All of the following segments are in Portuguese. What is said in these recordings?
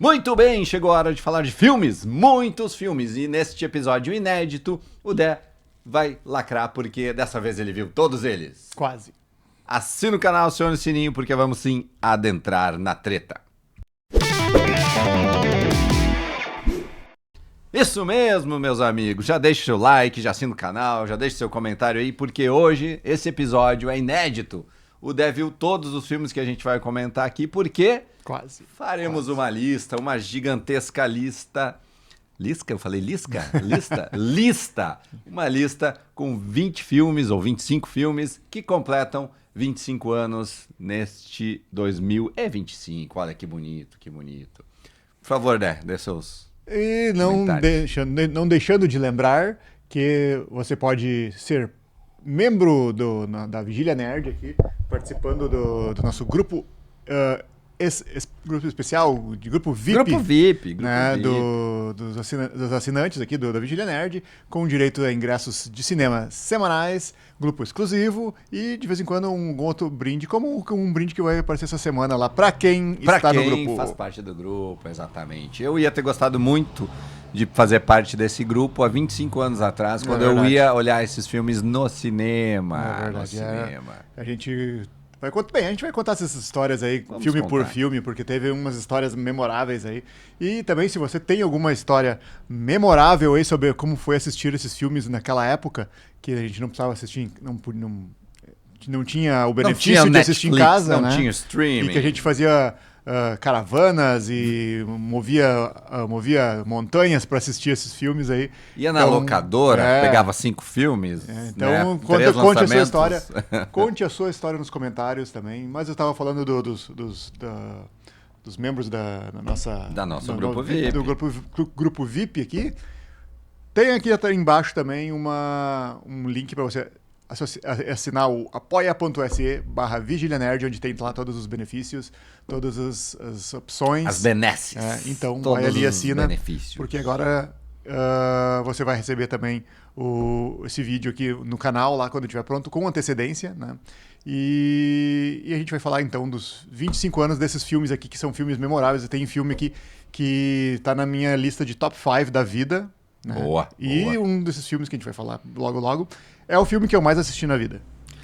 Muito bem, chegou a hora de falar de filmes, muitos filmes, e neste episódio inédito, o Dé vai lacrar porque dessa vez ele viu todos eles. Quase. Assina o canal, acione o sininho porque vamos sim adentrar na treta. Isso mesmo, meus amigos, já deixa o seu like, já assina o canal, já deixa seu comentário aí, porque hoje esse episódio é inédito. O Dé viu todos os filmes que a gente vai comentar aqui, porque... Quase. Faremos uma lista, uma gigantesca lista. Lisca? Eu falei lisca? Lista? Lista! Uma lista com 20 filmes ou 25 filmes que completam 25 anos neste 2025. Olha que bonito, que bonito. Por favor, dê seus E não deixando de lembrar que você pode ser membro da Vigília Nerd aqui, participando do nosso grupo. Esse grupo especial, de grupo VIP, Grupo VIP, né, VIP. dos assinantes aqui da Vigília Nerd, com direito a ingressos de cinema semanais, grupo exclusivo e de vez em quando um outro brinde, como um brinde que vai aparecer essa semana lá para quem está no grupo. Faz parte do grupo, exatamente. Eu ia ter gostado muito de fazer parte desse grupo há 25 anos atrás, quando eu ia olhar esses filmes no cinema. No cinema. A gente vai contar essas histórias aí, Vamos filme contar. por filme, porque teve umas histórias memoráveis aí. E também, se você tem alguma história memorável aí sobre como foi assistir esses filmes naquela época, que a gente não precisava assistir, não tinha o benefício de assistir em casa, não né? tinha streaming. E que a gente fazia caravanas e movia montanhas para assistir esses filmes aí. Ia na locadora, pegava 5 filmes. Então, né? conte a sua história. Conte a sua história nos comentários também. Mas eu estava falando dos membros da nossa grupo VIP. Do grupo VIP aqui. Tem aqui até embaixo também um link para você assinar o apoia.se/vigilianerd, onde tem lá todos os benefícios, todas as opções. As benesses. Então, todos vai ali e assina, benefícios. porque agora você vai receber também esse vídeo aqui no canal, lá quando estiver pronto, com antecedência, né? E a gente vai falar, então, dos 25 anos desses filmes aqui, que são filmes memoráveis. Tem filme aqui que está na minha lista de top 5 da vida, né? Boa. Um desses filmes que a gente vai falar logo logo é o filme que eu mais assisti na vida.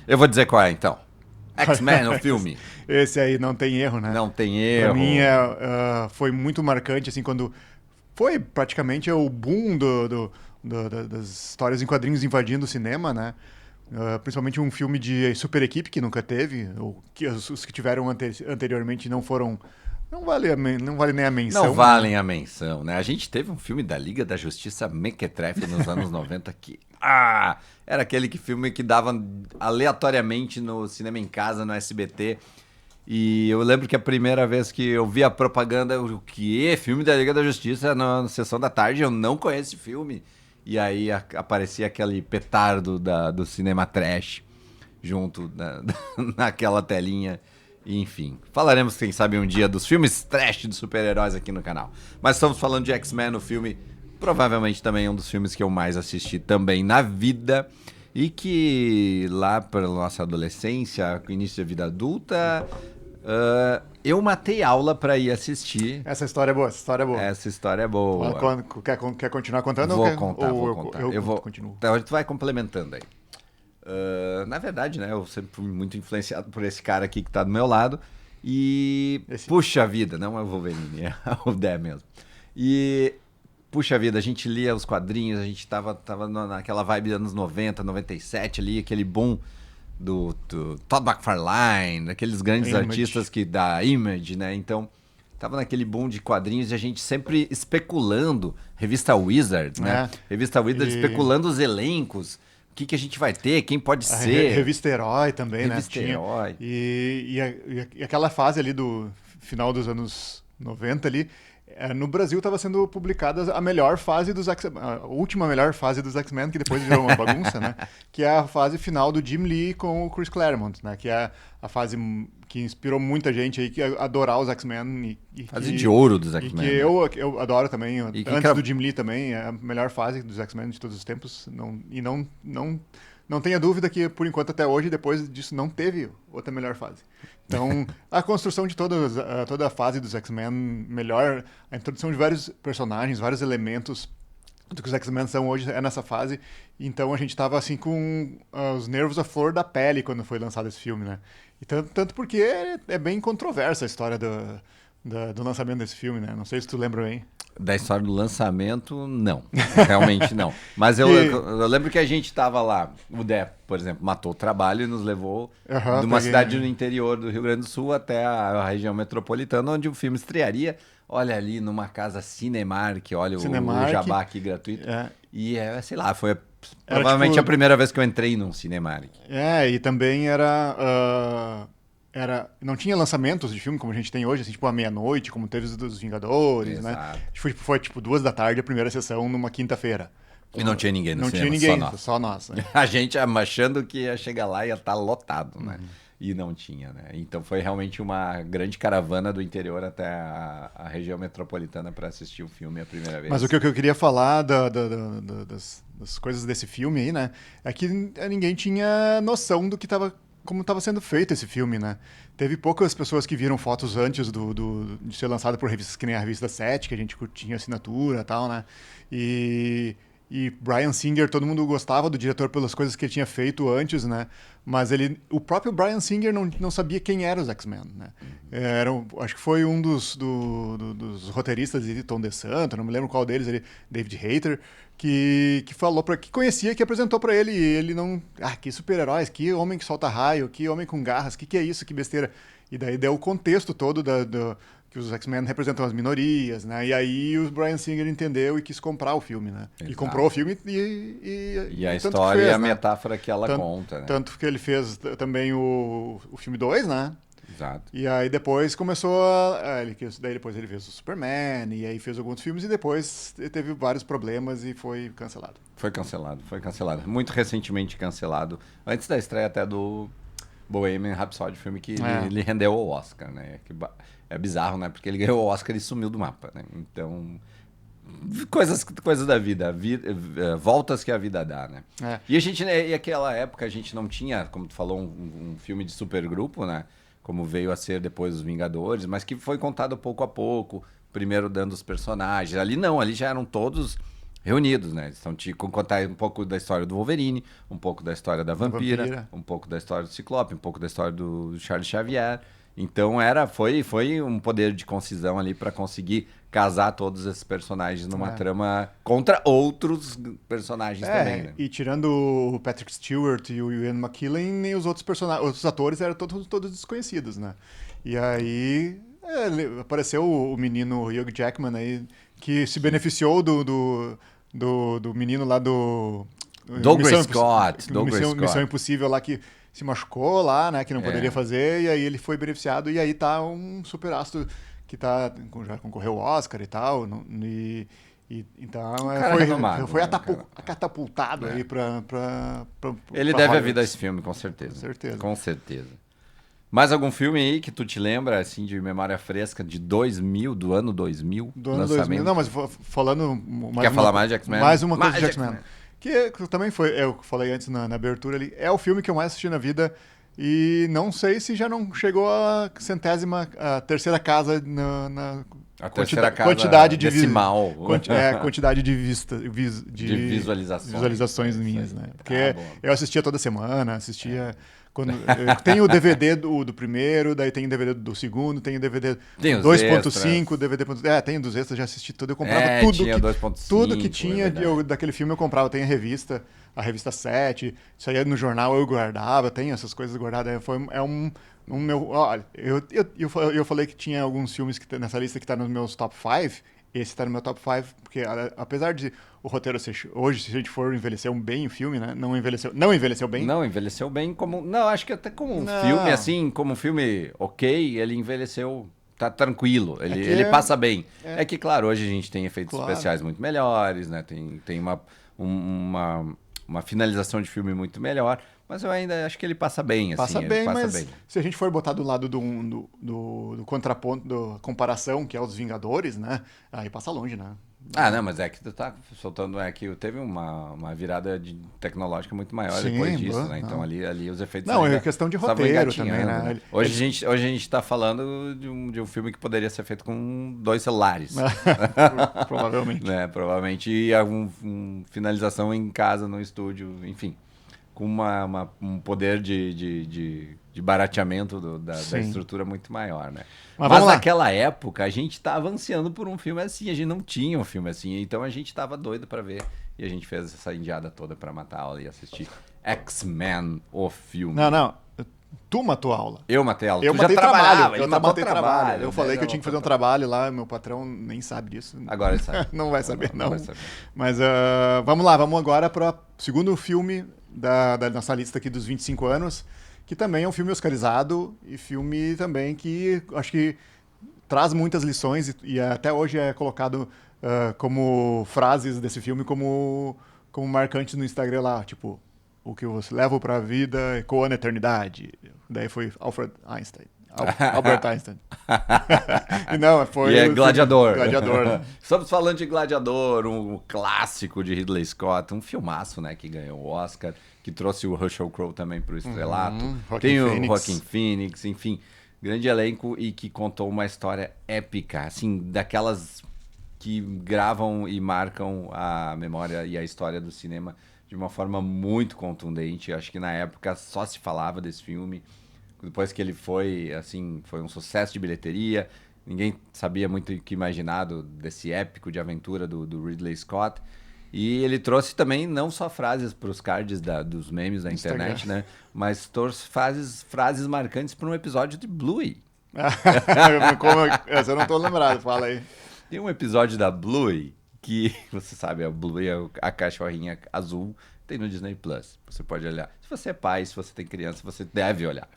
Eu vou dizer qual é, então. X-Men, o filme. Esse aí não tem erro, né? Não tem erro. Pra mim foi muito marcante, assim, quando foi praticamente o boom das histórias em quadrinhos invadindo o cinema, né? Principalmente um filme de super equipe que nunca teve, ou que os que tiveram anteriormente não foram... Não vale nem a menção. Não valem a menção, né? A gente teve um filme da Liga da Justiça Mequetrefe nos anos 90 que... era aquele filme que dava aleatoriamente no cinema em casa, no SBT. E eu lembro que a primeira vez que eu vi a propaganda, o que? Filme da Liga da Justiça na sessão da tarde, eu não conheço esse filme. E aí aparecia aquele petardo do cinema trash junto naquela telinha. Enfim, falaremos, quem sabe, um dia dos filmes trash de super-heróis aqui no canal. Mas estamos falando de X-Men, o filme, provavelmente também um dos filmes que eu mais assisti também na vida. E que lá pela nossa adolescência, início da vida adulta, eu matei aula pra ir assistir. Essa história é boa, Essa história é boa. Quer continuar contando? Vou contar. Eu continuo. Então, a gente vai complementando aí. Na verdade, né, eu sempre fui muito influenciado por esse cara aqui que tá do meu lado. E, puxa vida, não é o Wolverine, é o Dé mesmo. E, puxa vida, a gente lia os quadrinhos, a gente tava naquela vibe dos anos 90, 97 ali, aquele boom do Todd McFarlane, daqueles grandes artistas da Image, né? Então, tava naquele boom de quadrinhos e a gente sempre especulando, revista Wizard, né? Revista Wizard especulando os elencos. O que a gente vai ter, quem pode ser. Revista Herói também, Revista Herói. E aquela fase ali do final dos anos 90 ali, no Brasil estava sendo publicada a melhor fase dos X-Men, a última melhor fase dos X-Men, que depois virou uma bagunça, né? Que é a fase final do Jim Lee com o Chris Claremont, né? Que é a fase que inspirou muita gente aí que adorar os X-Men. Fase de ouro dos X-Men. E que eu adoro também. Antes do Jim Lee também, é a melhor fase dos X-Men de todos os tempos. não tenha dúvida que, por enquanto, até hoje, depois disso, não teve outra melhor fase. Então, a construção de toda a fase dos X-Men melhor, a introdução de vários personagens, vários elementos do que os X-Men são hoje é nessa fase. Então a gente tava assim com os nervos à flor da pele quando foi lançado esse filme, né? E tanto porque é bem controversa a história do lançamento desse filme, né? Não sei se tu lembra bem. Da história do lançamento, não. Realmente não. Mas eu lembro que a gente tava lá, o Dé, por exemplo, matou o trabalho e nos levou de uma cidade no interior do Rio Grande do Sul até a região metropolitana, onde o filme estrearia. Olha ali, numa casa Cinemark, olha o jabá aqui gratuito. E, sei lá, foi provavelmente tipo, a primeira vez que eu entrei num Cinemark. E também não tinha lançamentos de filme como a gente tem hoje, assim, tipo, à meia-noite, como teve os dos Vingadores, exato, né? Foi tipo 2 da tarde a primeira sessão numa quinta-feira. E não tinha ninguém no cinema, não tinha ninguém, só nós. Né? A gente achando que ia chegar lá e ia estar lotado, né? E não tinha, né? Então foi realmente uma grande caravana do interior até a região metropolitana para assistir o filme a primeira vez. Mas o que eu queria falar das coisas desse filme aí, né? É que ninguém tinha noção do que como estava sendo feito esse filme, né? Teve poucas pessoas que viram fotos antes de ser lançado por revistas que nem a revista 7, que a gente tinha assinatura e tal, né? E Bryan Singer, todo mundo gostava do diretor pelas coisas que ele tinha feito antes, né? Mas o próprio Bryan Singer não sabia quem eram os X-Men, né? Acho que foi um dos roteiristas de Tom DeSanto, não me lembro qual deles, David Hayter, que falou que conhecia, que apresentou pra ele, e ele não... que super-heróis, que homem que solta raio, que homem com garras, que é isso, que besteira. E daí deu o contexto todo que os X-Men representam as minorias, né? E aí o Bryan Singer entendeu e quis comprar o filme, né? Exato. Ele comprou o filme e a história e a metáfora que ela conta, né? Tanto que ele fez também o filme 2, né? Exato. E aí depois começou daí depois ele fez o Superman, e aí fez alguns filmes, e depois teve vários problemas e foi cancelado. Foi cancelado. Muito recentemente cancelado. Antes da estreia até do Bohemian Rhapsody, filme que ele rendeu o Oscar, né? É bizarro, né? Porque ele ganhou o Oscar e sumiu do mapa, né? Então, coisas da vida, voltas que a vida dá, né? E aquela época a gente não tinha, como tu falou, um filme de supergrupo, né? Como veio a ser depois os Vingadores, mas que foi contado pouco a pouco, primeiro dando os personagens. Ali já eram todos reunidos, né? Então, contar um pouco da história do Wolverine, um pouco da história da Vampira, um pouco da história do Ciclope, um pouco da história do Charles Xavier. Então foi um poder de concisão ali para conseguir casar todos esses personagens numa trama contra outros personagens também, né? E tirando o Patrick Stewart e o Ian McKellen, nem os outros atores eram todos desconhecidos, né? E aí apareceu o menino Hugh Jackman aí, que se beneficiou do menino lá do... Douglas Scott. Missão Impossível lá, que se machucou lá, né, que não poderia fazer, e aí ele foi beneficiado, e aí tá um super astro que já concorreu ao Oscar e tal, então foi catapultado aí pra ele pra deve Hollywood. a vida a esse filme, com certeza. Com certeza. Mais algum filme aí que tu te lembra, assim, de memória fresca, de 2000, do ano 2000? Do ano 2000, não, mas falando... falar mais de X-Men? Mais uma coisa de X-Men. Que também foi, eu falei antes na abertura ali, é o filme que eu mais assisti na vida, e não sei se já não chegou a terceira casa a terceira casa quantidade decimal. Quantidade de visualizações minhas, né? Porque eu assistia toda semana, tem o DVD do primeiro, daí tem o DVD do segundo, tem o DVD 2.5, DVD... tem dos extras, já assisti tudo, eu comprava tudo que tinha daquele filme eu comprava, tem a revista 7, isso aí no jornal eu guardava, tem essas coisas guardadas, olha, eu falei que tinha alguns filmes nessa lista que tá nos meus top 5, esse tá no meu top 5, porque apesar de o roteiro ser... Hoje, se a gente for envelhecer bem o filme, né? Não envelheceu bem. Não, envelheceu bem como... Não, acho que até como um filme, assim, como um filme ok, ele envelheceu... Tá tranquilo, ele passa bem. É que, claro, hoje a gente tem efeitos especiais muito melhores, né? Tem uma finalização de filme muito melhor, mas eu ainda acho que ele passa bem, assim. Passa bem. Se a gente for botar do lado do contraponto, da comparação, que é os Vingadores, né? Aí passa longe, né? Ah, não, mas é que tu tá soltando, é que teve uma virada tecnológica muito maior Sim, depois disso, boa, né? Então não. ali os efeitos Não, é ainda questão de estavam roteiro também, engatinhando, né? né? Hoje a gente tá falando de um filme que poderia ser feito com 2 celulares, Provavelmente. né? Provavelmente e finalização em casa, no estúdio, enfim, com um poder de barateamento da Sim. estrutura muito maior, né? Mas Mas vamos lá. naquela época a gente estava ansiando por um filme assim, a gente não tinha um filme assim, então a gente estava doido para ver e a gente fez essa indiada toda para matar a aula e assistir X-Men, o filme. Não, não. Tu matou a aula. Eu matei a aula. Eu Tu já matei trabalhava, trabalho. ele Eu matou matei trabalho. Eu né? falei que eu Já tinha que fazer matou um trabalho lá, meu patrão nem sabe disso. Agora ele sabe. Não vai saber, não. vai saber. Mas vamos lá, vamos agora para o segundo filme da nossa lista aqui dos 25 anos, que também é um filme oscarizado e filme também que acho que traz muitas lições e até hoje é colocado como frases desse filme como marcantes no Instagram lá, tipo, o que você leva para a vida ecoa na eternidade. Daí foi Alfred Einstein. Albert Einstein. E não, foi E é Gladiador. Gladiador. Né? Estamos falando de Gladiador, um clássico de Ridley Scott, um filmaço, né, que ganhou o Oscar, que trouxe o Russell Crowe também para o estrelato. Tem o Joaquin Phoenix, enfim, grande elenco e que contou uma história épica, assim, daquelas que gravam e marcam a memória e a história do cinema de uma forma muito contundente. Acho que na época só se falava desse filme. Depois que ele foi, assim, foi um sucesso de bilheteria, ninguém sabia muito o que imaginar desse épico de aventura do Ridley Scott. E ele trouxe também não só frases para os cards dos memes da internet, né? Mas trouxe frases marcantes para um episódio de Bluey. Essa eu não tô lembrado, fala aí. Tem um episódio da Bluey que, você sabe, a Bluey é a cachorrinha azul, tem no Disney Plus. Você pode olhar. Se você é pai, se você tem criança, você deve olhar.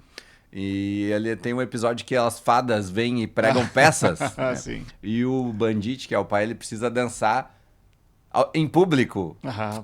E ele tem um episódio que as fadas vêm e pregam peças. Né? Sim. E o Bandit, que é o pai, ele precisa dançar em público,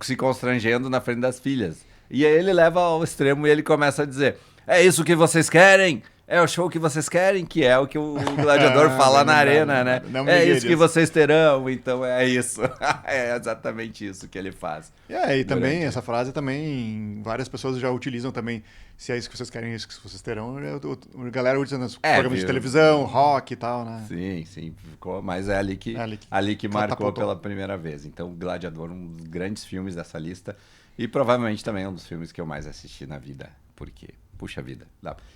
se constrangendo na frente das filhas. E aí ele leva ao extremo e ele começa a dizer: é isso que vocês querem? É o show que vocês querem? Que é o que o gladiador fala na arena, né? É isso que vocês terão, então é isso. É exatamente isso que ele faz. E também, essa frase também, várias pessoas já utilizam também. Se é isso que vocês querem, é isso que vocês terão. A galera utiliza nos programas de televisão, rock e tal, né? Sim, ficou, mas é ali que marcou pela primeira vez. Então, Gladiador, um dos grandes filmes dessa lista. E provavelmente também um dos filmes que eu mais assisti na vida. Porque, puxa vida.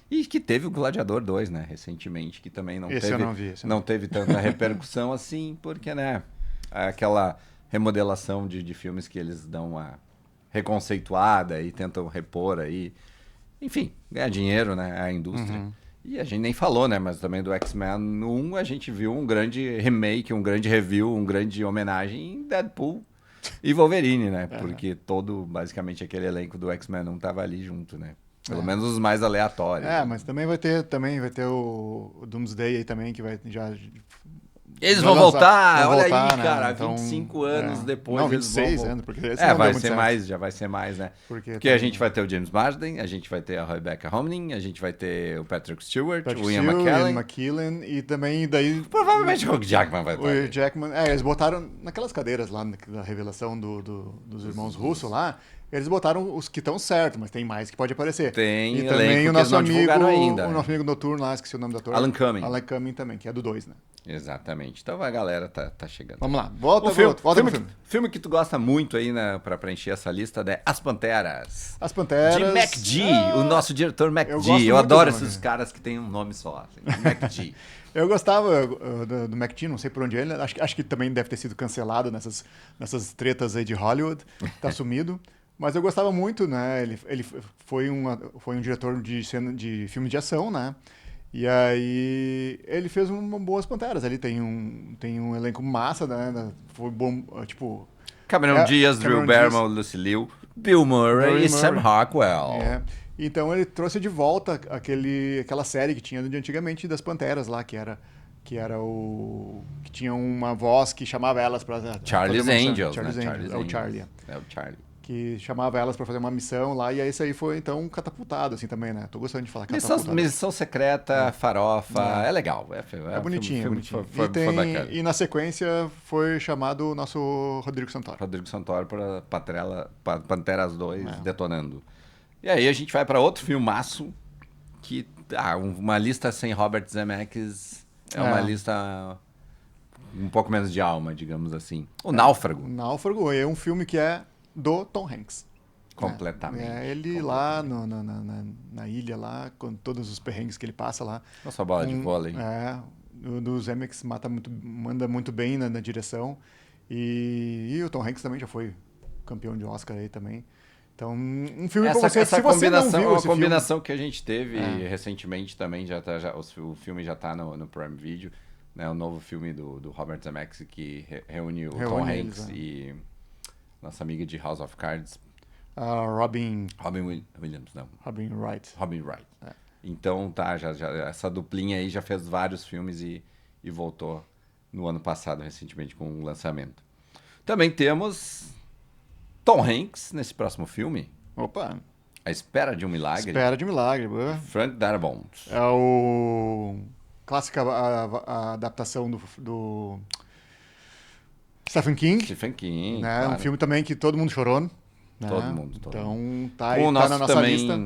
E que teve o Gladiador 2, né? Recentemente, que também não teve tanta repercussão assim, porque, né? Aquela remodelação de filmes que eles dão uma reconceituada e tentam repor aí. Enfim, ganhar dinheiro, né? A indústria. E a gente nem falou, né? Mas também do X-Men 1 a gente viu um grande remake, um grande review, um grande homenagem em Deadpool e Wolverine, né? Porque basicamente aquele elenco do X-Men 1 tava ali junto, né? Pelo menos os mais aleatórios. Mas também vai ter o Doomsday aí também, que vai já... Eles vão voltar, olha aí, né? cara, então, 25 anos depois. Não, 26 anos, porque esse já vai ser mais, né? Porque a gente vai ter o James Marsden, a gente vai ter a Rebecca Romijn, a gente vai ter o Patrick Stewart, o Ian McKellen, e também daí... Provavelmente o Hugh Jackman vai estar. O Jackman, eles botaram naquelas cadeiras lá da revelação dos irmãos Russo lá, eles botaram os que estão certos, mas tem mais que pode aparecer. Tem, e também o nosso amigo, ainda. O nosso amigo noturno lá, esqueci o nome do ator. Alan Cumming. Alan Cumming também, que é do 2, né? Exatamente. Então a galera tá chegando. Vamos lá, volta pro filme. Filme que tu gosta muito aí, né, pra preencher essa lista, né? As Panteras. As Panteras. De McG, o nosso diretor McG. Eu adoro esses caras que têm um nome só. Assim, McG. Eu gostava do McG, não sei por onde ele. Acho que também deve ter sido cancelado nessas tretas aí de Hollywood. Tá sumido. Mas eu gostava muito, né? Ele foi um diretor de filme de ação, né? E aí ele fez boas Panteras. Ali tem um elenco massa, né? Foi bom, tipo... Cameron Diaz, Drew Barrymore, Lucy Liu, Bill Murray e Sam Rockwell. Então ele trouxe de volta aquela série que tinha de antigamente das Panteras lá, que era que tinha uma voz que chamava elas para Charlie's Angels, Charlie's né? Angels. É o Charlie. É o Charlie. que chamava elas pra fazer uma missão lá, e aí esse aí foi, então, catapultado, assim, também, né? Tô gostando de falar catapultado. Missão secreta, farofa, é legal. É bonitinho, é bonitinho. Foi bacana. E na sequência foi chamado o nosso Rodrigo Santoro. Rodrigo Santoro para Panteras 2 detonando. E aí a gente vai para outro filmaço que uma lista sem Robert Zemeckis é uma lista um pouco menos de alma, digamos assim. O Náufrago. O Náufrago é um filme que é do Tom Hanks. Completamente. Ele lá na ilha lá, com todos os perrengues que ele passa lá. Nossa bola de vôlei. O Zemeckis manda muito bem na direção. E o Tom Hanks também já foi campeão de Oscar aí também. Então, um filme pra você, se você não viu esse combinação que a gente teve recentemente também, o filme já tá no Prime Video, né? O novo filme do Robert Zemeckis que reúne o Tom Hanks e nossa amiga de House of Cards. Robin Williams, não. Robin Wright. Robin Wright. Então, já essa duplinha aí já fez vários filmes e voltou no ano passado, recentemente, com o lançamento. Também temos Tom Hanks nesse próximo filme. Opa! A Espera de um Milagre. Espera de um Milagre. Frank Darabont. É o clássica a adaptação do Stephen King. Stephen King, né? claro. Um filme também que todo mundo chorou. Né? Todo mundo. Então tá aí,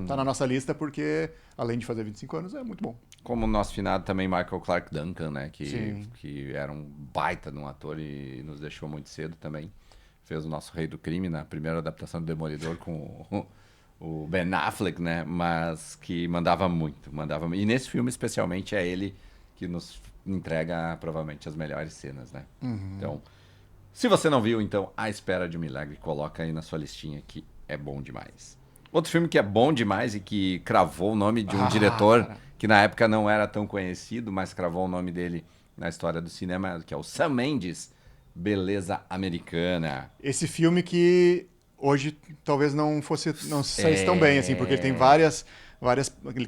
tá na nossa lista porque, além de fazer 25 anos, é muito bom. Como o nosso finado também, Michael Clarke Duncan, né? Que era um baita de um ator e nos deixou muito cedo também. Fez o nosso Rei do Crime na primeira adaptação do Demolidor com o Ben Affleck, né? Mas que mandava muito. E nesse filme, especialmente, é ele que nos entrega, provavelmente, as melhores cenas, né? Então, se você não viu, então, A Espera de um Milagre, coloca aí na sua listinha que é bom demais. Outro filme que é bom demais e que cravou o nome de um diretor que na época não era tão conhecido, mas cravou o nome dele na história do cinema, que é o Sam Mendes, Beleza Americana. Esse filme que hoje talvez não saísse tão bem, assim, porque ele tem várias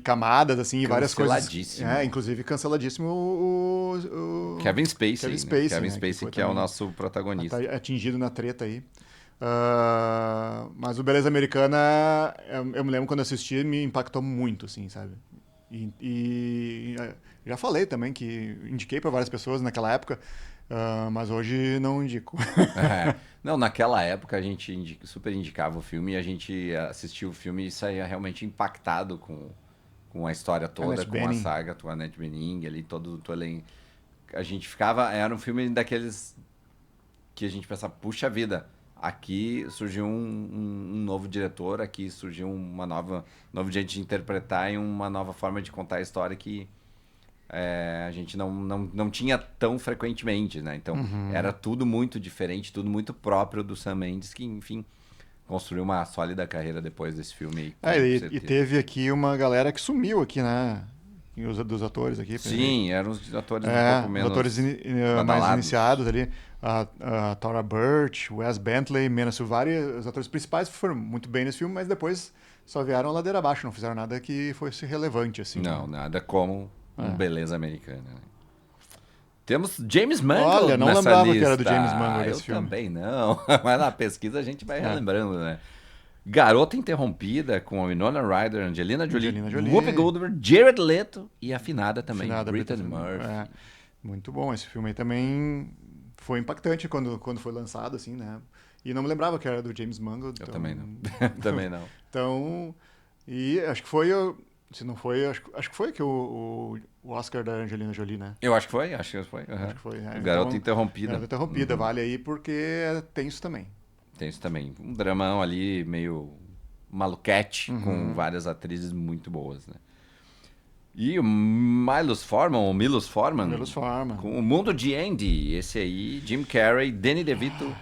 camadas, assim, e várias coisas. Canceladíssimo. Inclusive canceladíssimo o Kevin Spacey. Kevin Spacey, que é o nosso protagonista. Tá atingido na treta aí. Mas o Beleza Americana, eu me lembro quando assisti, me impactou muito, assim, sabe? E já falei também que indiquei para várias pessoas naquela época, mas hoje não indico. Não, naquela época a gente super indicava o filme e a gente assistia o filme e saía realmente impactado com a história toda, com a saga, com a Annette Bening, ali, todo o elenco. A gente ficava... Era um filme daqueles que a gente pensava, puxa vida, aqui surgiu um novo diretor, aqui surgiu uma novo jeito de interpretar e uma nova forma de contar a história que a gente não tinha tão frequentemente, né? Então, era tudo muito diferente, tudo muito próprio do Sam Mendes, que, enfim, construiu uma sólida carreira depois desse filme. E teve aqui uma galera que sumiu aqui, né? Dos atores aqui. Sim, eram os atores um pouco menos... Os atores mais iniciados ali. A Thora Birch, Wes Bentley, Mena Suvari, os atores principais foram muito bem nesse filme, mas depois só vieram a ladeira abaixo, não fizeram nada que fosse relevante, assim. Não, nada como Beleza Americana. Né? Temos James Mangold. Olha, não lembrava que era do James Mangold esse filme. Eu também não, mas na pesquisa a gente vai relembrando, né? Garota Interrompida, com a Winona Ryder, Angelina Jolie, Whoopi Goldberg, Jared Leto e afinada também, Brittany Murphy. Muito bom, esse filme aí também foi impactante quando foi lançado, assim, né? E não me lembrava que era do James Mangold. Eu também não. Também não. Então, e acho que foi... Se não foi, acho que foi que o Oscar da Angelina Jolie, né? Eu acho que foi. Acho que foi. Garota Interrompida. Garota Interrompida, vale aí porque é tenso também. Tenso também. Um dramão ali meio maluquete, com várias atrizes muito boas, né? E o Milos Forman, com O Mundo de Andy. Esse aí, Jim Carrey, Danny DeVito,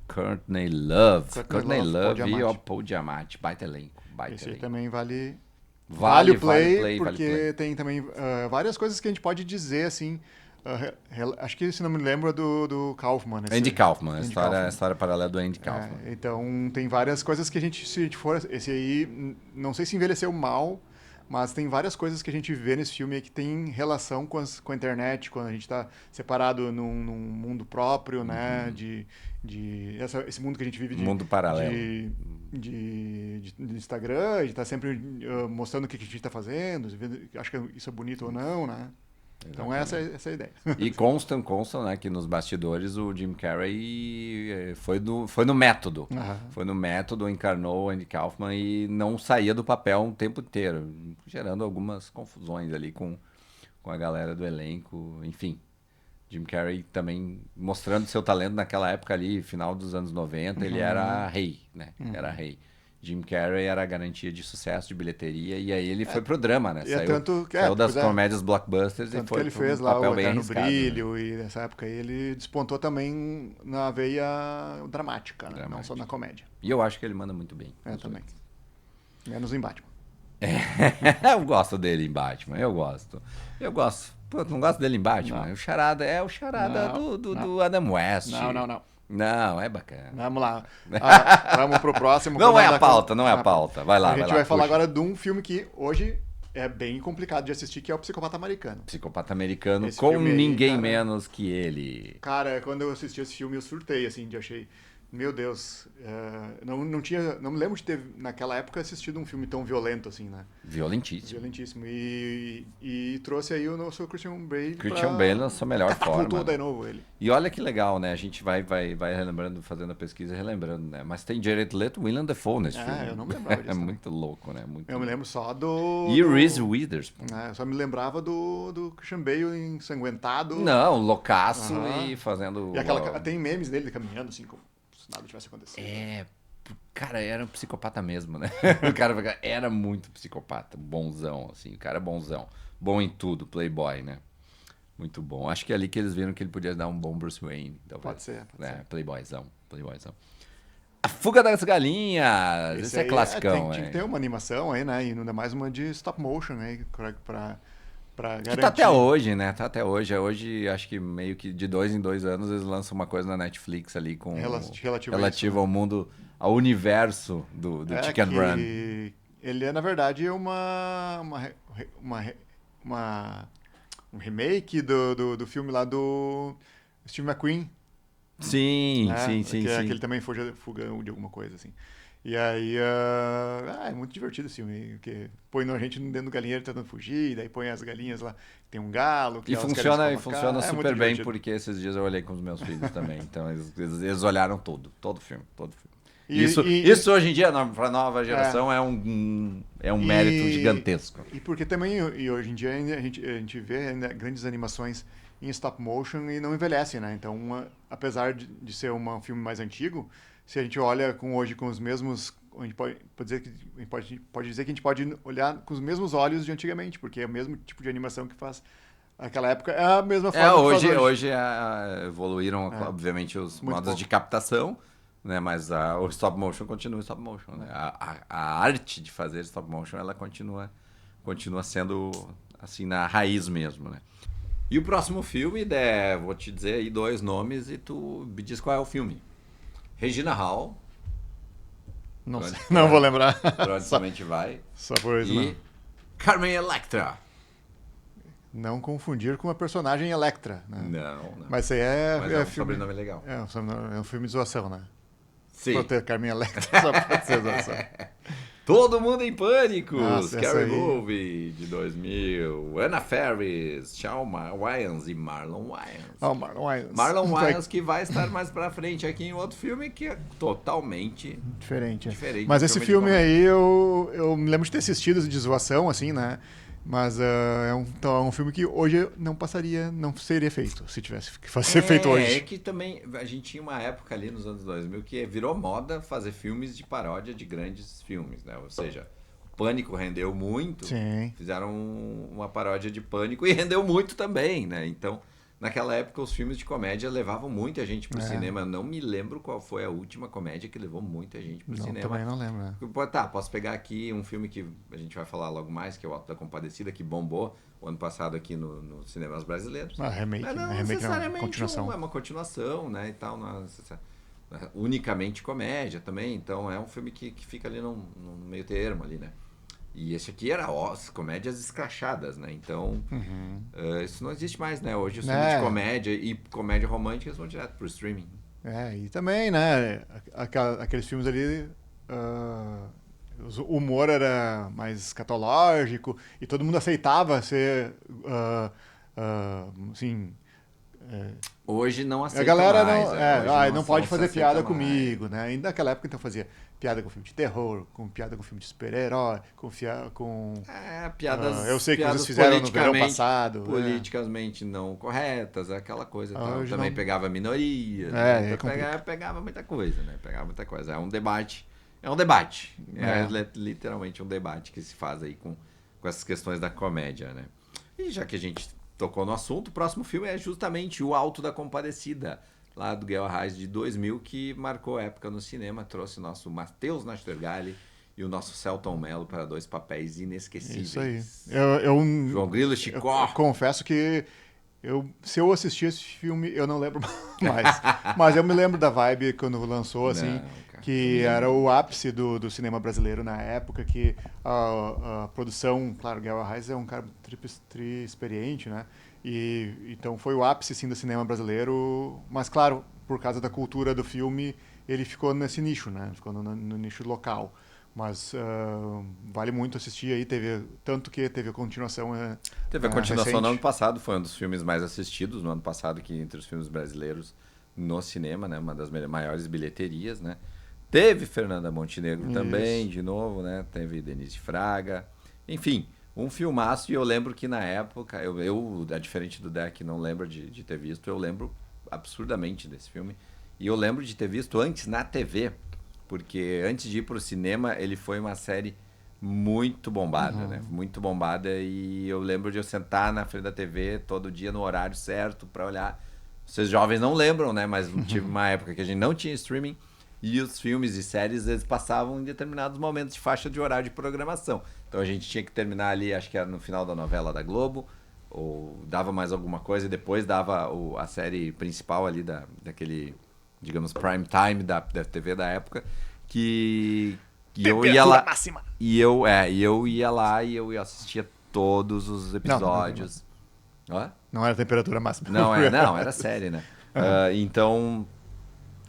Courtney Love e o Paul Giamatti. Baita elenco. Esse aí também vale o play, porque tem também várias coisas que a gente pode dizer, assim... acho que, se não me lembro, é do Kaufman. Andy Kaufman, a história paralela do Andy Kaufman. Então, tem várias coisas que a gente, se a gente for... Esse aí, não sei se envelheceu mal, Mas tem várias coisas que a gente vê nesse filme aí que tem relação com a internet, quando a gente está separado num mundo próprio, né? Esse mundo que a gente vive Mundo paralelo. de Instagram, de estar sempre mostrando o que a gente está fazendo, acho que isso é bonito ou não, né? Então essa é a ideia. E constam, né, que nos bastidores o Jim Carrey foi no método. Foi no método, encarnou o Andy Kaufman e não saía do papel um tempo inteiro, gerando algumas confusões ali com a galera do elenco, enfim. Jim Carrey também mostrando seu talento naquela época ali, final dos anos 90, ele era rei, né? Era rei. Jim Carrey era a garantia de sucesso, de bilheteria, e aí ele foi pro drama, né? Saiu das comédias blockbusters e foi que ele fez pro lá papel o bem Eterno arriscado, Brilho, né? e nessa época aí ele despontou também na veia dramática, né? Não só na comédia. E eu acho que ele manda muito bem. Também. Menos em Batman. Eu gosto dele em Batman, eu gosto. Pô, não gosto dele em Batman. Não. O Charada é o Charada do Adam West. Não. Não, é bacana. Vamos lá. Vamos pro próximo. Não é a pauta. Vai lá. A gente vai puxa. falar agora de um filme que hoje é bem complicado de assistir, que é o Psicopata Americano. Psicopata Americano Esse com filme aí, ninguém cara, menos que ele. Cara, quando eu assisti esse filme, eu surtei, assim, de achei... Meu Deus, não me lembro de ter, naquela época, assistido um filme tão violento, assim, né? Violentíssimo. Violentíssimo. E trouxe aí o nosso Christian Bale. Christian Bale na sua melhor forma. Catapultou de novo ele. E olha que legal, né? A gente vai relembrando, fazendo a pesquisa e relembrando, né? Mas tem Jared Leto e Willem Dafoe nesse filme. Eu não me lembrava disso. É muito louco, né? Muito Eu louco. me lembro só do... E o Reese Witherspoon. Eu só me lembrava do Christian Bale ensanguentado. Não, loucaço e fazendo... E tem memes dele caminhando, assim, como se nada tivesse acontecido. Cara, era um psicopata mesmo, né? O cara era muito psicopata, bonzão, assim. O cara é bonzão. Bom em tudo, playboy, né? Muito bom. Acho que é ali que eles viram que ele podia dar um bom Bruce Wayne. Talvez. Pode ser. Playboyzão. A Fuga das Galinhas. Esse é classicão, Tinha que ter uma animação aí, né? E ainda mais uma de stop motion aí, pra garantir. Que tá até hoje, né? Tá até hoje. Hoje, acho que meio que de 2 em 2 anos eles lançam uma coisa na Netflix ali com relativo ao mundo, ao universo do Chicken Run. Ele é, na verdade, um remake do filme lá do Steve McQueen. Sim. Que ele também fuga de alguma coisa, assim. E aí, é muito divertido esse filme, porque põe a gente dentro do galinheiro tentando fugir, daí põe as galinhas lá, tem um galo... E funciona super bem, porque esses dias eu olhei com os meus filhos também, então eles olharam todo filme. Isso hoje em dia, para a nova geração, é um mérito gigantesco. E porque também, hoje em dia, a gente vê ainda grandes animações em stop motion e não envelhece, né? Então, apesar de ser um filme mais antigo, se a gente olha hoje com os mesmos... A gente pode dizer que a gente pode olhar com os mesmos olhos de antigamente, porque é o mesmo tipo de animação que faz naquela época, é a mesma forma que faz hoje evoluíram, obviamente, os modos de captação, né? Mas o stop motion continua stop motion, né? A arte de fazer stop motion, ela continua sendo assim na raiz mesmo, né? E o próximo filme, vou te dizer aí 2 nomes e tu me diz qual é o filme. Regina Hall. Não vou lembrar. Somente vai. Só por isso, e não. Carmen Electra. Não confundir com a personagem Electra, né? Não. Mas isso aí um sobrenome legal. É um filme de zoação, né? Sim. Pra ter Carmen Electra, só pode ser zoação. Todo Mundo em Pânico, Scary Movie, de 2000, Anna Faris, Shawn Wayans e Marlon Wayans. Marlon Wayans. Marlon Wayans que vai estar mais pra frente aqui em outro filme que é totalmente diferente. Mas esse filme aí, eu me lembro de ter assistido de zoação, assim, né? Mas é um filme que hoje não seria feito, se tivesse que ser feito hoje. É que também a gente tinha uma época ali nos anos 2000 que virou moda fazer filmes de paródia de grandes filmes, né? Ou seja, o Pânico rendeu muito, Sim. Fizeram uma paródia de Pânico e rendeu muito também, né? Então, naquela época os filmes de comédia levavam muita gente pro cinema. Eu não me lembro qual foi a última comédia que levou muita gente pro cinema. Também não lembro, né? Posso pegar aqui um filme que a gente vai falar logo mais, que é o Auto da Compadecida, que bombou o ano passado aqui nos cinemas brasileiros. Remake, não remake necessariamente continuação. É uma continuação, né, e tal, unicamente comédia também, então é um filme que fica ali no meio termo ali, né. E esse aqui era as comédias escrachadas, né? Então, isso não existe mais, né? Hoje os filmes de comédia e comédia romântica eles vão direto pro streaming. E também, né? Aqueles filmes ali. O humor era mais escatológico e todo mundo aceitava ser. Assim. Hoje não aceita A galera mais. não pode se fazer aceita piada mais. comigo, né? E naquela época então fazia piada com filme de terror, piada com filme de super-herói, com piadas. eu sei que piadas vocês fizeram no verão passado. Politicamente não corretas, aquela coisa. Também não... pegava minorias. Pegava muita coisa, né? Pegava muita coisa. É um debate. Literalmente um debate que se faz aí com essas questões da comédia, né? E já que a gente tocou no assunto, o próximo filme é justamente O Alto da Compadecida, lá do Guel Arraes de 2000, que marcou época no cinema, trouxe o nosso Matheus Nastergalli e o nosso Selton Mello para 2 papéis inesquecíveis. Isso aí. João Grilo e Chicó. Eu confesso que se eu assisti esse filme, eu não lembro mais. Mas eu me lembro da vibe quando lançou, assim, que era o ápice do cinema brasileiro na época, que a produção, claro, Guel Arraes é um cara tri experiente, né? E então foi o ápice, sim, do cinema brasileiro, mas claro, por causa da cultura do filme, ele ficou nesse nicho, né? Ficou no nicho local. Mas vale muito assistir aí, tanto que teve a continuação. Teve a continuação recente. no ano passado, foi um dos filmes mais assistidos no ano passado, que entre os filmes brasileiros no cinema, né? Uma das maiores bilheterias, né? Teve Fernanda Montenegro também, de novo, né? Teve Denise Fraga, enfim, um filmaço. E eu lembro que na época, diferente do Deck, não lembro de ter visto, eu lembro absurdamente desse filme. E eu lembro de ter visto antes na TV, porque antes de ir pro cinema, ele foi uma série muito bombada, né? Muito bombada, e eu lembro de eu sentar na frente da TV todo dia no horário certo para olhar. Vocês jovens não lembram, né? Mas tive uma época que a gente não tinha streaming e os filmes e séries, eles passavam em determinados momentos de faixa de horário de programação. Então a gente tinha que terminar ali, acho que era no final da novela da Globo, ou dava mais alguma coisa e depois dava a série principal ali daquele, digamos, prime time da TV da época, que eu ia lá máxima. e eu ia lá e eu assistia todos os episódios. Não era a temperatura máxima. Não, era série, né? Então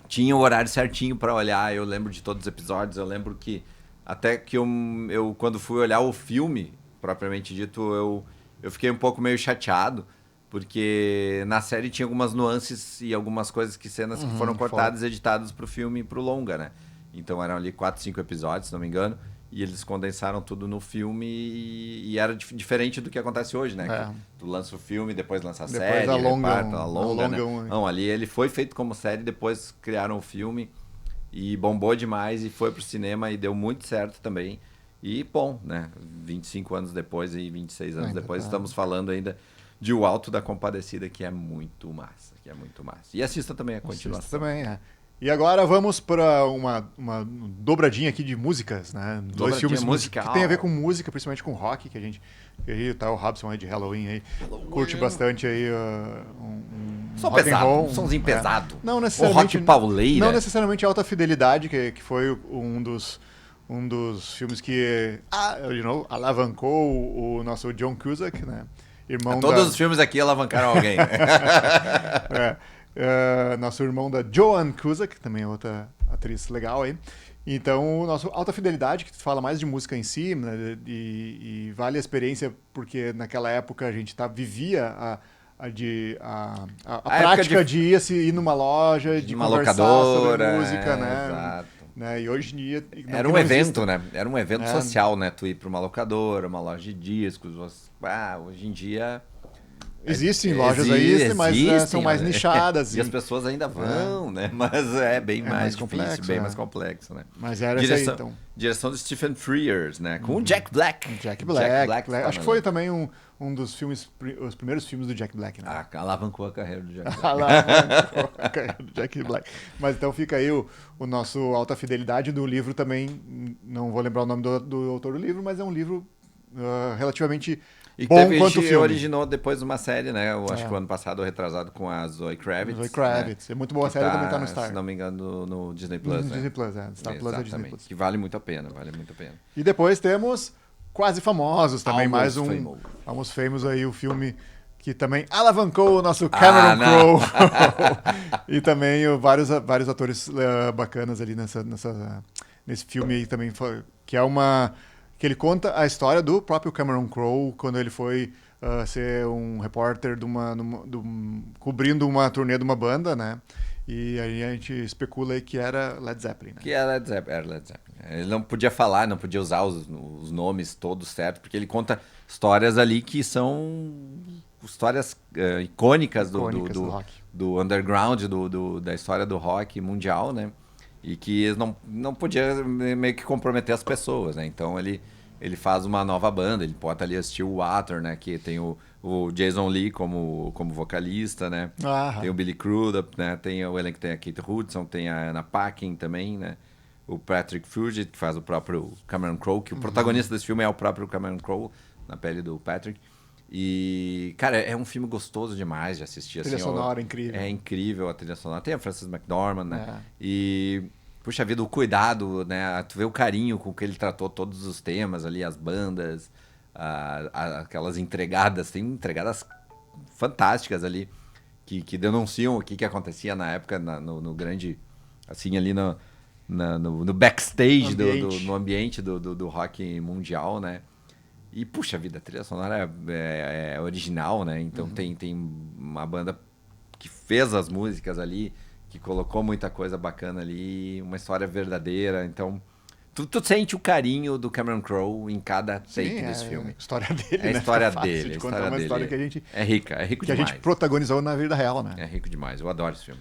tinha o horário certinho pra olhar. Eu lembro de todos os episódios. Eu lembro que até que eu quando fui olhar o filme propriamente dito, eu fiquei um pouco meio chateado, porque na série tinha algumas nuances e algumas coisas cenas que foram cortadas e editadas pro filme e pro longa, né? Então eram ali 4, 5 episódios, se não me engano, e eles condensaram tudo no filme e era diferente do que acontece hoje, né? Que tu lança o filme, depois lança a série, alonga, né? Não, ali ele foi feito como série, depois criaram o filme e bombou demais e foi pro cinema e deu muito certo também. E bom, né? 25 anos depois e 26 anos depois, estamos falando ainda de O Alto da Compadecida, que é muito massa, E assista também a continuação. Assista também, E agora vamos para uma dobradinha aqui de músicas, né? Dois filmes musical que tem a ver com música, principalmente com rock, que a gente... Aí tá o Robson aí de Halloween aí, curte bastante aí Som rock pesado, and roll, um somzinho pesado. Não necessariamente... O rock pauleira. Não necessariamente Alta Fidelidade, que foi um dos filmes que alavancou o nosso John Cusack, né? Irmão Todos os filmes aqui alavancaram alguém. Nosso irmão da Joan Cusack, que também é outra atriz legal aí. Então, o nosso Alta Fidelidade, que fala mais de música em si, né, e vale a experiência, porque naquela época a gente vivia a prática de ir numa loja, de uma conversar locadora, sobre música, né? Exato. Né? E hoje em dia... Era um evento, né? Era um evento social, né? Tu ir para uma locadora, uma loja de discos. Hoje em dia... Existem lojas aí, mas são mais nichadas. E as pessoas ainda vão, né? Mas é bem mais difícil, complexo, bem mais complexo, né? Mas era isso aí, então. Direção do Stephen Frears, né? Com o Jack Black. Jack Black. Acho que foi também um dos filmes, os primeiros filmes do Jack Black, né? Alavancou a carreira do Jack Black. Alavancou a carreira do Jack Black. Mas então fica aí o nosso Alta Fidelidade do livro também. Não vou lembrar o nome do autor do livro, mas é um livro relativamente... E bom quanto o filme. Originou depois uma série, né? Eu acho que o ano passado ou retrasado com a Zoe Kravitz. Né? É muito boa a série, também tá no Star. Se não me engano, no Disney Plus. No Disney Plus, Star Plus é Disney Plus. Que vale muito a pena, E depois temos quase famosos também. Mais um Famous. Almost Famous aí, o filme que também alavancou o nosso Cameron Crowe. E também vários atores bacanas ali nesse filme aí também, que é que ele conta a história do próprio Cameron Crowe quando ele foi ser um repórter cobrindo uma turnê de uma banda, né? E aí a gente especula aí que era Led Zeppelin, né? Que era Led Zeppelin. Ele não podia falar, não podia usar os nomes todos certos, porque ele conta histórias ali que são histórias icônicas do rock. Do underground, da história do rock mundial, né? E que eles não podia meio que comprometer as pessoas, né? Então ele faz uma nova banda, ele bota ali a Stillwater, né? Que tem o Jason Lee como vocalista, né? Tem o Billy Crudup, né? Tem o elenco, tem a Kate Hudson, tem a Anna Paquin também, né? O Patrick Fugit, que faz o próprio Cameron Crowe, que o protagonista desse filme é o próprio Cameron Crowe, na pele do Patrick. E, cara, é um filme gostoso demais de assistir. A trilha sonora incrível. É incrível a trilha sonora. Tem a Frances McDormand, né? E, puxa vida, o cuidado, né? Tu vê o carinho com que ele tratou todos os temas ali, as bandas, aquelas entregadas. Tem entregadas fantásticas ali, que denunciam o que acontecia na época, no grande, assim, ali no backstage, no ambiente do rock mundial, né? E, puxa vida, a trilha sonora é original, né? Então tem uma banda que fez as músicas ali, que colocou muita coisa bacana ali, uma história verdadeira. Então, tu sente o carinho do Cameron Crowe em cada take desse filme. A história dele, É a né? história Fácil dele. de A contar, história uma dele história que a gente... é rico que demais. a gente protagonizou na vida real, né? É rico demais. Eu adoro esse filme.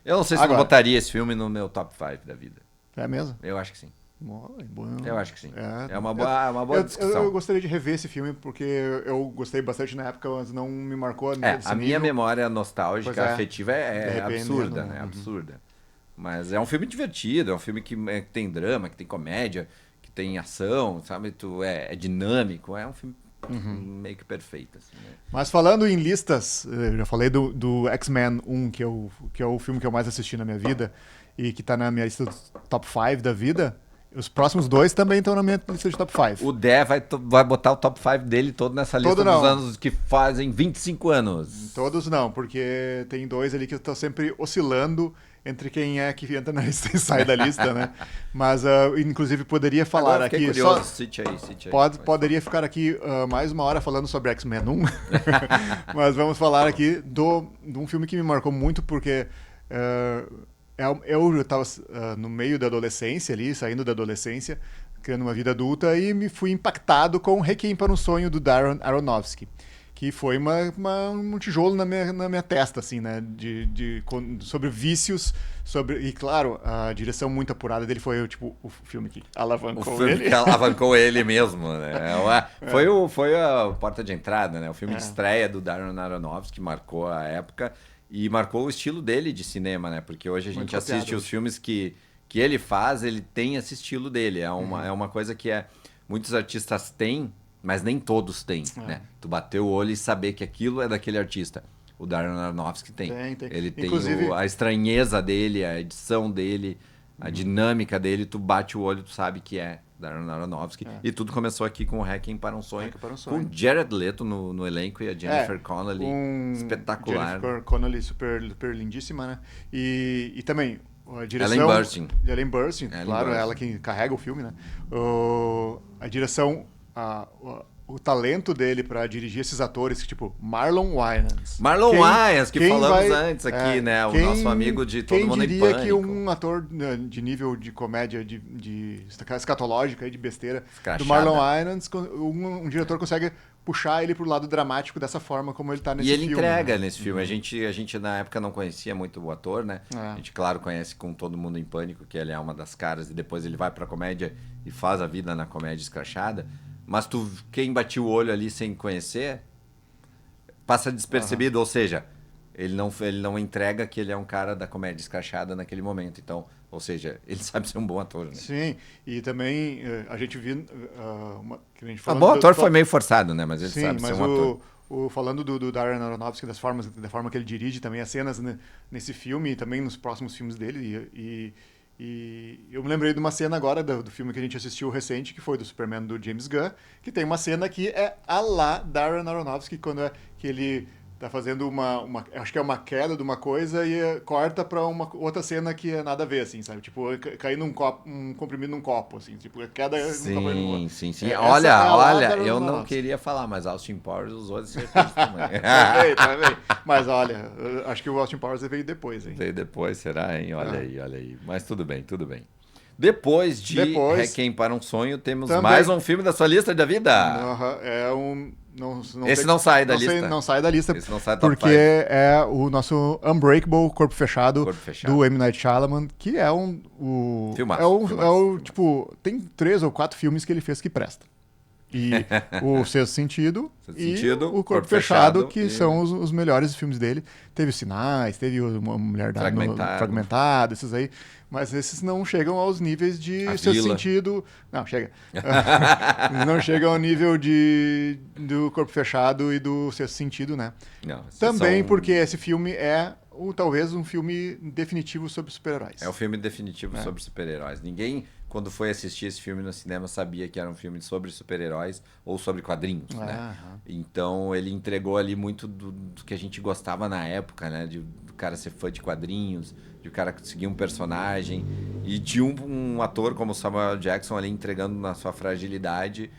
Eu não sei se Agora, eu botaria esse filme no meu top 5 da vida. É mesmo? Eu acho que sim. Bom. Eu acho que sim. É uma boa discussão. Eu gostaria de rever esse filme, porque eu gostei bastante na época, mas não me marcou A minha memória nostálgica, afetiva é absurda, né? né? Absurda. Mas é um filme divertido, é um filme que tem drama, que tem comédia, que tem ação, sabe? É dinâmico, é um filme meio que perfeito. Assim, né? Mas falando em listas, eu já falei do X-Men 1, que é o filme que eu mais assisti na minha vida, e que tá na minha lista dos top 5 da vida. Os próximos 2 também estão na minha lista de top 5. O Dé vai botar o top 5 dele todo nessa lista dos anos que fazem 25 anos. Todos não, porque tem 2 ali que eu tô sempre oscilando entre quem é que entra na lista e sai da lista, né? Mas, inclusive, poderia falar agora aqui... curioso, cite aí. Poderia ficar aqui mais uma hora falando sobre X-Men 1, mas vamos falar aqui de um filme que me marcou muito, porque... eu estava no meio da adolescência ali, saindo da adolescência, criando uma vida adulta, e me fui impactado com Requiem para um Sonho, do Darren Aronofsky, que foi um tijolo na minha testa, assim, né? Sobre vícios, e claro, a direção muito apurada dele foi o filme que alavancou ele. Que alavancou ele mesmo, né? Foi a porta de entrada, né? O filme de estreia do Darren Aronofsky, que marcou a época. E marcou o estilo dele de cinema, né? Porque hoje a gente assiste os filmes que ele faz, ele tem esse estilo dele. É uma coisa que muitos artistas têm, mas nem todos têm, né? Tu bater o olho e saber que aquilo é daquele artista. O Darren Aronofsky tem. Ele tem a estranheza dele, a edição dele, a dinâmica dele. Tu bate o olho, tu sabe que é Darren Aronofsky. E tudo começou aqui com o Requiem para um Sonho. Com Jared Leto no elenco e a Jennifer Connelly espetacular. Jennifer Connelly super lindíssima, né? E também a direção... Ellen Burstyn, claro, ela que carrega o filme, né? A direção... O talento dele para dirigir esses atores, tipo Marlon Wayans. Que falamos antes aqui, né? O nosso amigo de Todo Mundo em Pânico. Quem diria que um ator de nível de comédia, de escatológica, de besteira, Escrachada, do Marlon Wayans, um diretor consegue puxar ele pro lado dramático dessa forma como ele tá nesse filme. E ele entrega nesse filme. A gente na época não conhecia muito o ator, né? A gente, claro, conhece com Todo Mundo em Pânico, que ele é uma das caras, e depois ele vai pra comédia e faz a vida na comédia escrachada. Mas quem batia o olho ali sem conhecer, passa despercebido. Ou seja, ele não entrega que ele é um cara da comédia escrachada naquele momento. Então, ou seja, ele sabe ser um bom ator, né? Sim, e também a gente viu... O bom ator foi meio forçado, né? Mas ele sabe ser um ator. Falando do Darren Aronofsky, da forma que ele dirige também as cenas nesse filme e também nos próximos filmes dele, E eu me lembrei de uma cena agora do filme que a gente assistiu recente, que foi do Superman do James Gunn, que tem uma cena que é a lá Darren Aronofsky, quando que ele tá fazendo acho que é uma queda de uma coisa e corta pra uma outra cena que é nada a ver, assim, sabe? Tipo, cair num copo, um comprimido num copo, assim, tipo, a queda nunca foi num... Sim. Essa é a lá Olha, Darren eu não Aronofsky. queria falar, mas Austin Powers usou esse recurso também. Também. Mas olha, eu acho que o Austin Powers veio depois, hein? Veio depois, será, hein? Olha aí. Mas tudo bem. Depois de Requiem para um Sonho, temos também, mais um filme da sua lista da vida. É um... Esse não sai da lista. Não sai da lista, Esse não sai do top porque five. é o nosso Unbreakable Corpo Fechado, Corpo Fechado. do M. Night Shyamalan, que é Filmaço. tipo, tem 3 ou 4 filmes que ele fez que prestam. E o Sexto Sentido o Corpo Fechado, que são os melhores filmes dele. Teve Sinais, teve Uma Mulher Fragmentada, esses aí. Mas esses não chegam aos níveis de Sexto Sentido. Não, chega. Não chegam ao nível do Corpo Fechado e do Sexto Sentido, né? Não, também porque esse filme é talvez um filme definitivo sobre super-heróis. É o filme definitivo sobre super-heróis. Ninguém, quando foi assistir esse filme no cinema, sabia que era um filme sobre super-heróis ou sobre quadrinhos, né? Então ele entregou ali muito do que a gente gostava na época, né? Do cara ser fã de quadrinhos, de o cara seguir um personagem e de um ator como Samuel Jackson ali entregando na sua fragilidade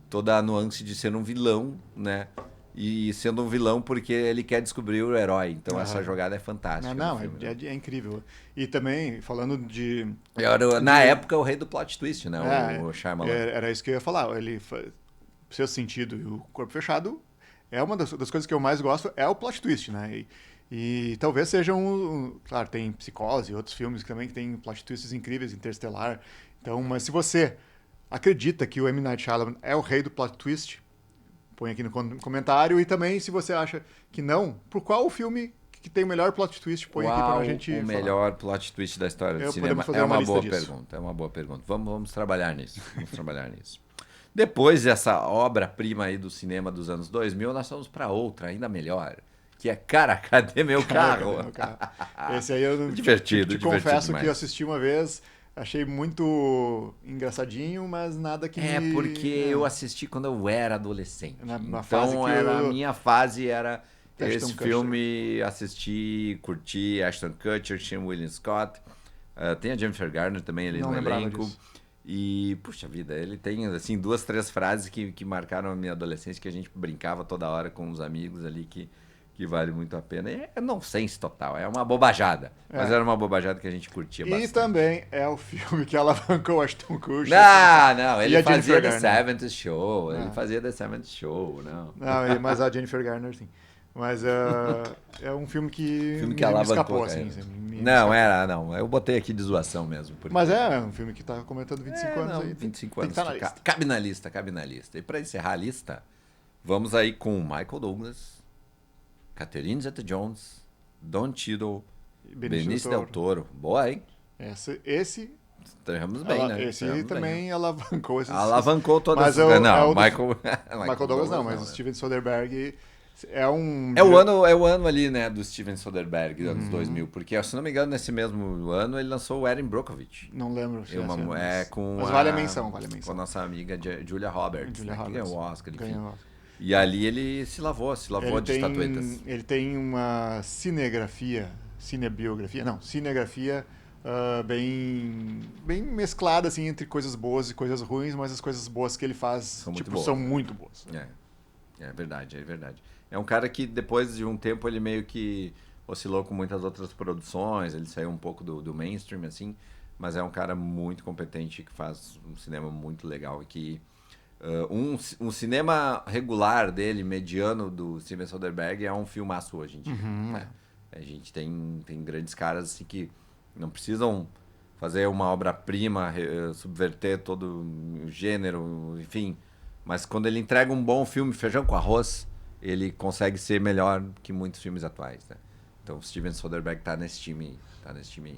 toda a nuance de ser um vilão, né? E sendo um vilão porque ele quer descobrir o herói. Então essa jogada é fantástica. É incrível. E também, falando de... Na época, o rei do plot twist, né? O Shyamalan. Era isso que eu ia falar. Sexto Sentido e o Corpo Fechado é uma das coisas que eu mais gosto, é o plot twist, né? E talvez sejam... Claro, tem Psicose e outros filmes também que tem plot twists incríveis, Interestelar. Então, mas se você acredita que o M. Night Shyamalan é o rei do plot twist, põe aqui no comentário. E também, se você acha que não, por qual o filme que tem o melhor plot twist, põe aqui pra gente falar. O melhor plot twist da história do cinema? É uma boa pergunta. Vamos trabalhar nisso. Depois dessa obra-prima aí do cinema dos anos 2000, nós vamos para outra, ainda melhor, que é Cara, Cadê Meu Carro? Esse aí eu divertido confesso demais. que eu assisti uma vez, achei muito engraçadinho, mas nada que me... porque eu assisti quando eu era adolescente. A minha fase era esse filme, assistir, curtir, Ashton Kutcher, Sean William Scott. Tem a Jennifer Garner também ali no elenco. Disso. E, puxa vida, ele tem assim 2, 3 frases que marcaram a minha adolescência, que a gente brincava toda hora com os amigos ali, que vale muito a pena. É nonsense total, é uma bobajada. Mas era uma bobajada que a gente curtia bastante. E também é o filme que alavancou Ashton Kutcher. Não, ele fazia The Seventh Show. Não, mas a Jennifer Garner, sim. Mas é um filme que me escapou, assim. Não. Eu botei aqui de zoação mesmo. Porque... Mas é um filme que tá comentando 25 anos aí. 25 anos. Cabe na lista. E para encerrar a lista, vamos aí com Michael Douglas, Catherine Zeta-Jones, Don Cheadle, Benício Del Toro. Boa, hein? Esse... Estamos bem, né? Esse também alavancou esses... Alavancou todas as... Michael Douglas não, mas o Steven Soderbergh... É o ano ali, né, do Steven Soderbergh, anos 2000, porque, se não me engano, nesse mesmo ano ele lançou o Erin Brockovich. Não lembro. Mas vale a menção. Com a nossa amiga Julia Roberts, que ganhou o Oscar, enfim. Ganhou. E ali ele se lavou de estatuetas. Ele tem uma cinegrafia bem mesclada, assim, entre coisas boas e coisas ruins, mas as coisas boas que ele faz são muito boas. É verdade. É um cara que depois de um tempo ele meio que oscilou com muitas outras produções, ele saiu um pouco do mainstream, assim, mas é um cara muito competente que faz um cinema muito legal. Que um cinema regular dele, mediano, do Steven Soderbergh, é um filmaço hoje em dia. Né? A gente tem grandes caras assim, que não precisam fazer uma obra-prima, subverter todo o gênero, enfim. Mas quando ele entrega um bom filme, Feijão com Arroz, ele consegue ser melhor que muitos filmes atuais, né? Então o Steven Soderbergh tá nesse time aí.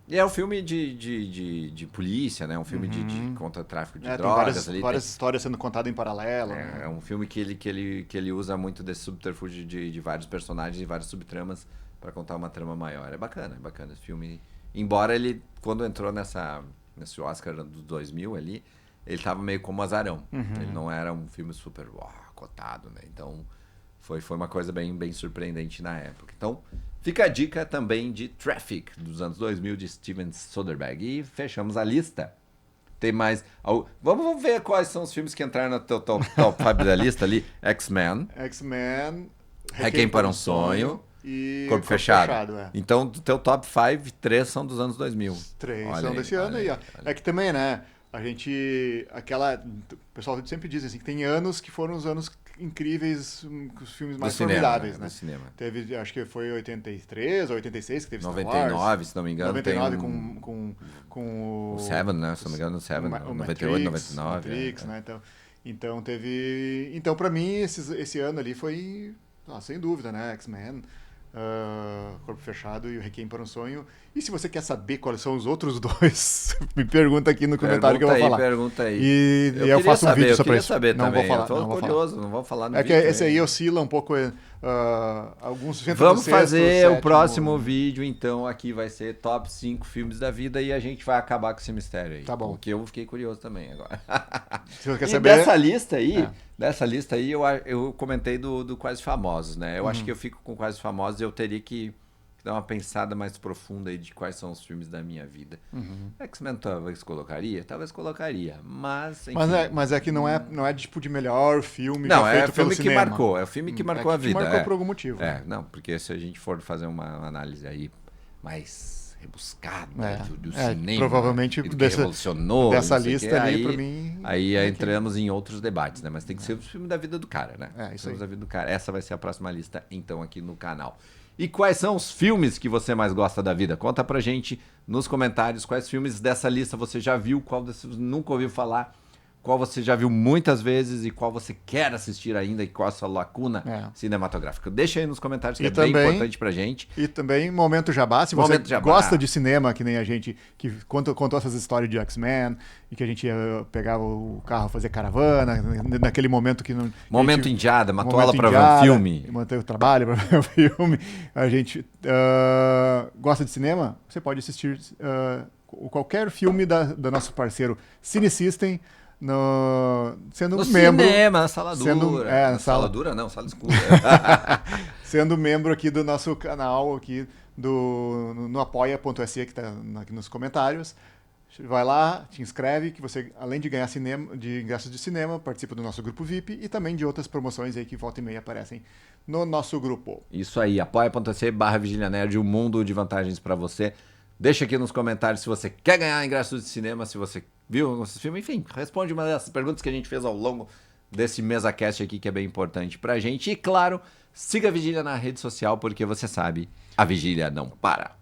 E é um filme de polícia, né? Um filme de contra tráfico de drogas. Tem várias histórias sendo contadas em paralelo. É um filme que ele usa muito desse subterfúgio de vários personagens e várias subtramas para contar uma trama maior. É bacana esse filme. Embora ele, quando entrou nesse Oscar dos 2000 ali, ele tava meio como azarão. Ele não era um filme super cotado, né? Então, foi uma coisa bem, bem surpreendente na época. Então, fica a dica também de Traffic, dos anos 2000, de Steven Soderbergh. E fechamos a lista. Tem mais... Vamos ver quais são os filmes que entraram no teu top 5 da lista ali. X-Men, Requiem para um Sonho e Corpo Fechado. É. Então, do teu top 5, 3 são dos anos 2000. 3 Olha são aí, desse ano aí, ó. É que também, né? A gente... O pessoal sempre diz assim, que tem anos que foram os anos incríveis, os filmes mais formidáveis, né? Do cinema. Teve, acho que foi 83 ou 86 que teve 99, Star Wars. se não me engano, 99 tem com o Seven, né? Se não me engano, o Seven, 98, 99. Matrix, né? Então teve... Então, pra mim, esse ano ali foi, sem dúvida, né? X-Men, Corpo Fechado e o Requiem para um Sonho. E se você quer saber quais são os outros dois, me pergunta aqui no comentário que eu vou falar. Pergunta aí. E eu faço um vídeo sobre isso. Saber não também. vou falar. Eu tô curioso, não vou falar no vídeo. É que esse aí oscila um pouco, alguns... Vamos fazer o próximo vídeo, então, aqui vai ser top 5 filmes da vida e a gente vai acabar com esse mistério aí. Tá bom. Porque eu fiquei curioso também agora. Se você quer saber... Dessa lista aí, eu comentei do Quase Famosos, né? Eu acho que eu fico com Quase Famosos e eu teria que dar uma pensada mais profunda aí de quais são os filmes da minha vida. X-Men talvez colocaria, mas... Enfim, mas é que não é tipo de melhor filme não, feito é filme pelo cinema. Marcou, é o filme que marcou a vida. Marcou por algum motivo. Não, porque se a gente for fazer uma análise aí mais rebuscada do cinema, provavelmente do que revolucionou, dessa lista ali, aí, pra mim... Aí entramos em outros debates, né? Mas tem que ser o filme da vida do cara, né? Isso aí. Da vida do cara. Essa vai ser a próxima lista, então, aqui no canal. E quais são os filmes que você mais gosta da vida? Conta pra gente nos comentários quais filmes dessa lista você já viu, qual você nunca ouviu falar, qual você já viu muitas vezes e qual você quer assistir ainda e qual a sua lacuna cinematográfica. Deixa aí nos comentários que bem importante pra gente. E também Momento Jabá, se você gosta de cinema, que nem a gente, que contou essas histórias de X-Men, e que a gente pegava o carro, fazer caravana, naquele momento que não... Momento indiada, matou ela pra ver um filme. Manter o trabalho pra ver um filme. A gente gosta de cinema, você pode assistir qualquer filme da nosso parceiro Cine System, sendo no membro... cinema, na sala dura. Sala dura não, sala escura. Sendo membro aqui do nosso canal, aqui no apoia.se, que está aqui nos comentários. Vai lá, te inscreve, que você, além de ganhar ingressos de cinema, participa do nosso grupo VIP e também de outras promoções aí que volta e meia aparecem no nosso grupo. Isso aí, apoia.se/Vigília Nerd, um mundo de vantagens para você. Deixa aqui nos comentários se você quer ganhar ingressos de cinema, se você viu esse filme, enfim, responde uma dessas perguntas que a gente fez ao longo desse MesaCast aqui, que é bem importante pra gente. E claro, siga a Vigília na rede social, porque você sabe, a Vigília não para.